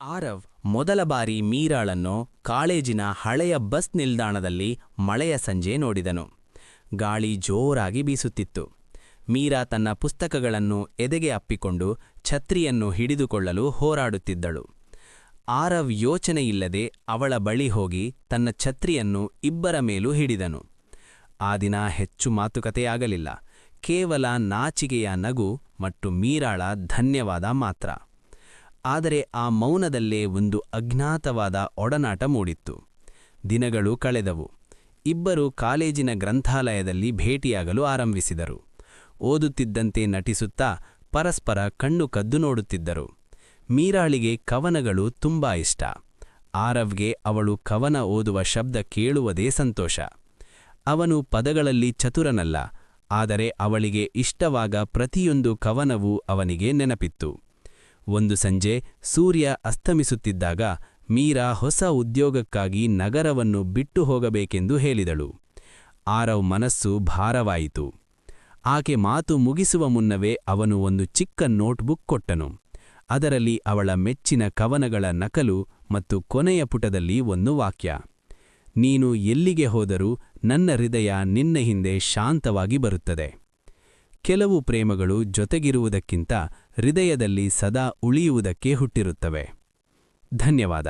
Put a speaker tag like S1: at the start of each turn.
S1: ಆರವ್ ಮೊದಲ ಬಾರಿ ಮೀರಾಳನ್ನು ಕಾಲೇಜಿನ ಹಳೆಯ ಬಸ್ ನಿಲ್ದಾಣದಲ್ಲಿ ಮಳೆಯ ಸಂಜೆ ನೋಡಿದನು. ಗಾಳಿ ಜೋರಾಗಿ ಬೀಸುತ್ತಿತ್ತು. ಮೀರಾ ತನ್ನ ಪುಸ್ತಕಗಳನ್ನು ಎದೆಗೆ ಅಪ್ಪಿಕೊಂಡು ಛತ್ರಿಯನ್ನು ಹಿಡಿದುಕೊಳ್ಳಲು ಹೋರಾಡುತ್ತಿದ್ದಳು. ಆರವ್ ಯೋಚನೆಯಿಲ್ಲದೆ ಅವಳ ಬಳಿ ಹೋಗಿ ತನ್ನ ಛತ್ರಿಯನ್ನು ಇಬ್ಬರ ಮೇಲೂ ಹಿಡಿದನು. ಆ ದಿನ ಹೆಚ್ಚು ಮಾತುಕತೆಯಾಗಲಿಲ್ಲ. ಕೇವಲ ನಾಚಿಕೆಯ ನಗು ಮತ್ತು ಮೀರಾಳ ಧನ್ಯವಾದ ಮಾತ್ರ. ಆದರೆ ಆ ಮೌನದಲ್ಲೇ ಒಂದು ಅಜ್ಞಾತವಾದ ಒಡನಾಟ ಮೂಡಿತ್ತು. ದಿನಗಳು ಕಳೆದವು. ಇಬ್ಬರು ಕಾಲೇಜಿನ ಗ್ರಂಥಾಲಯದಲ್ಲಿ ಭೇಟಿಯಾಗಲು ಆರಂಭಿಸಿದರು. ಓದುತ್ತಿದ್ದಂತೆ ನಟಿಸುತ್ತಾ ಪರಸ್ಪರ ಕಣ್ಣು ಕದ್ದು ನೋಡುತ್ತಿದ್ದರು. ಮೀರಾಳಿಗೆ ಕವನಗಳು ತುಂಬಾ ಇಷ್ಟ. ಆರವ್ಗೆ ಅವಳು ಕವನ ಓದುವ ಶಬ್ದ ಕೇಳುವುದೇ ಸಂತೋಷ. ಅವನು ಪದಗಳಲ್ಲಿ ಚತುರನಲ್ಲ, ಆದರೆ ಅವಳಿಗೆ ಇಷ್ಟವಾಗ ಪ್ರತಿಯೊಂದು ಕವನವೂ ಅವನಿಗೆ ನೆನಪಿತ್ತು. ಒಂದು ಸಂಜೆ ಸೂರ್ಯ ಅಸ್ತಮಿಸುತ್ತಿದ್ದಾಗ ಮೀರಾ ಹೊಸ ಉದ್ಯೋಗಕ್ಕಾಗಿ ನಗರವನ್ನು ಬಿಟ್ಟು ಹೋಗಬೇಕೆಂದು ಹೇಳಿದಳು. ಆರವ್ ಮನಸ್ಸು ಭಾರವಾಯಿತು. ಆಕೆ ಮಾತು ಮುಗಿಸುವ ಮುನ್ನವೇ ಅವನು ಒಂದು ಚಿಕ್ಕ ನೋಟ್ಬುಕ್ ಕೊಟ್ಟನು. ಅದರಲ್ಲಿ ಅವಳ ಮೆಚ್ಚಿನ ಕವನಗಳ ನಕಲು ಮತ್ತು ಕೊನೆಯ ಪುಟದಲ್ಲಿ ಒಂದು ವಾಕ್ಯ: ನೀನು ಎಲ್ಲಿಗೆ ಹೋದರೂ ನನ್ನ ಹೃದಯ ನಿನ್ನ ಹಿಂದೆ ಶಾಂತವಾಗಿ ಬರುತ್ತದೆ. ಕೆಲವು ಪ್ರೇಮಗಳು ಜೊತೆಗಿರುವುದಕ್ಕಿಂತ ಹೃದಯದಲ್ಲಿ ಸದಾ ಉಳಿಯುವುದಕ್ಕೆ ಹುಟ್ಟಿರುತ್ತವೆ. ಧನ್ಯವಾದ.